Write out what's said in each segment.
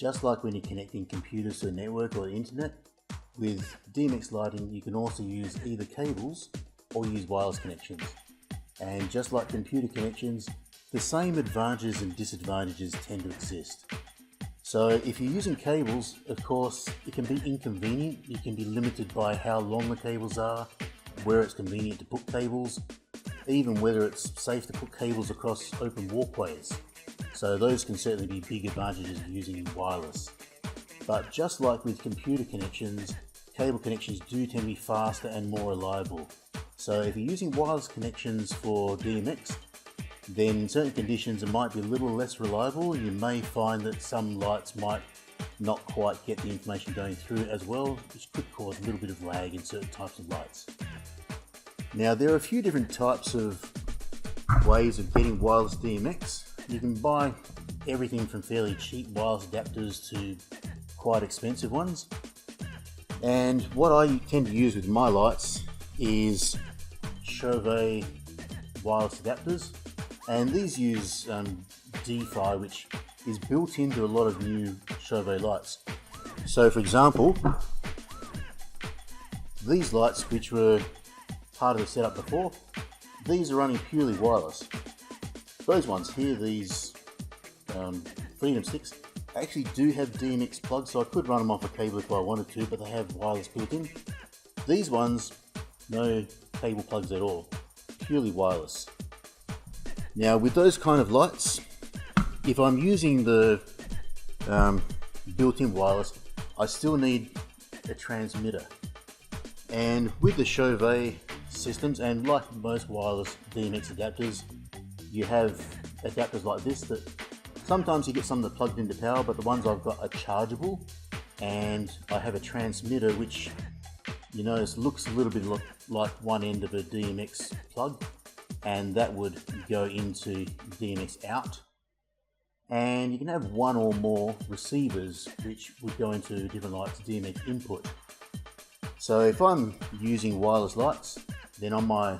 Just like when you're connecting computers to a network or the internet, with DMX lighting you can also use either cables or use wireless connections. And just like computer connections, the same advantages and disadvantages tend to exist. So if you're using cables, of course, it can be inconvenient. You can be limited by how long the cables are, where it's convenient to put cables, even whether it's safe to put cables across open walkways. So those can certainly be big advantages of using wireless. But just like with computer connections, cable connections do tend to be faster and more reliable. So if you're using wireless connections for DMX, then in certain conditions it might be a little less reliable. You may find that some lights might not quite get the information going through as well, which could cause a little bit of lag in certain types of lights. Now there are a few different types of ways of getting wireless DMX. You can buy everything from fairly cheap wireless adapters to quite expensive ones. And what I tend to use with my lights is Chauvet wireless adapters. And these use DeFi, which is built into a lot of new Chauvet lights. So for example, these lights, which were part of the setup before, these are running purely wireless. Those ones here, these Freedom Sticks, actually do have DMX plugs, so I could run them off a cable if I wanted to, but they have wireless built in. These ones, no cable plugs at all, purely wireless. Now with those kind of lights, if I'm using the built-in wireless, I still need a transmitter. And with the Chauvet systems, and like most wireless DMX adapters, you have adapters like this that sometimes you get some that are plugged into power, but the ones I've got are chargeable, and I have a transmitter which, you notice, looks a little bit like one end of a DMX plug, and that would go into DMX out. And you can have one or more receivers which would go into different lights DMX input. So if I'm using wireless lights, then on my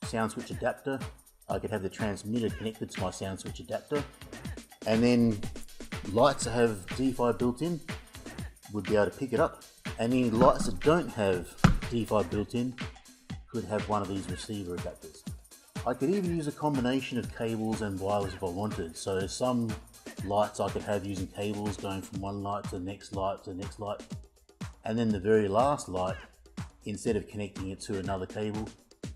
Soundswitch adapter I could have the transmitter connected to my Soundswitch adapter, and then lights that have DeFi built in would be able to pick it up, and any lights that don't have DeFi built in could have one of these receiver adapters. I could even use a combination of cables and wireless if I wanted. So some lights I could have using cables going from one light to the next light to the next light, and then the very last light, instead of connecting it to another cable,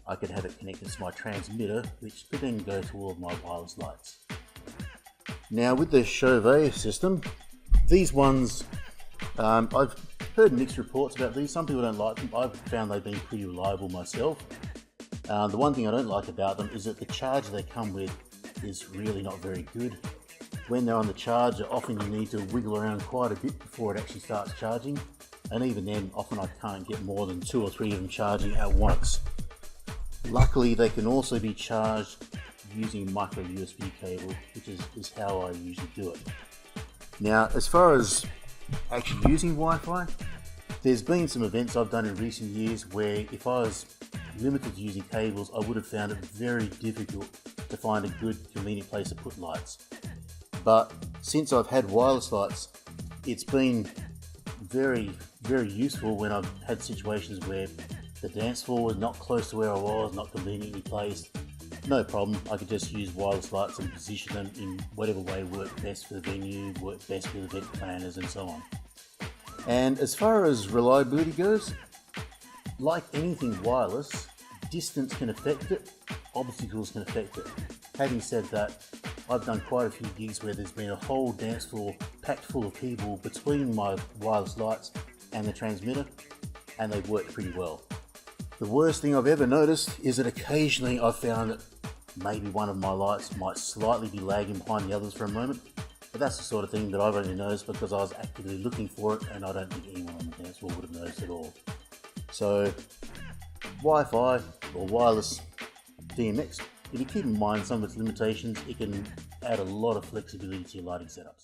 I could have it connected to my transmitter, which could then go to all of my wireless lights. Now with the Chauvet system, these ones, I've heard mixed reports about these. Some people don't like them. I've found they've been pretty reliable myself. The one thing I don't like about them is that the charger they come with is really not very good. When they're on the charger, often you need to wiggle around quite a bit before it actually starts charging, and even then often I can't get more than 2 or 3 of them charging at once. Luckily they can also be charged using micro USB cable, which is how I usually do it. Now as far as actually using Wi-Fi, there's been some events I've done in recent years where if I was limited to using cables, I would have found it very difficult to find a good convenient place to put lights. But since I've had wireless lights, it's been very useful when I've had situations where the dance floor was not close to where I was, not conveniently placed. No problem, I could just use wireless lights and position them in whatever way worked best for the venue, worked best with event planners and so on. And as far as reliability goes, like anything wireless, distance can affect it, obstacles can affect it. Having said that, I've done quite a few gigs where there's been a whole dance floor packed full of people between my wireless lights and the transmitter, and they've worked pretty well. The worst thing I've ever noticed is that occasionally I've found that maybe one of my lights might slightly be lagging behind the others for a moment, but that's the sort of thing that I've only noticed because I was actively looking for it, and I don't think anyone on the dance floor would have noticed at all. So Wi-Fi or wireless DMX, if you keep in mind some of its limitations, it can add a lot of flexibility to your lighting setups.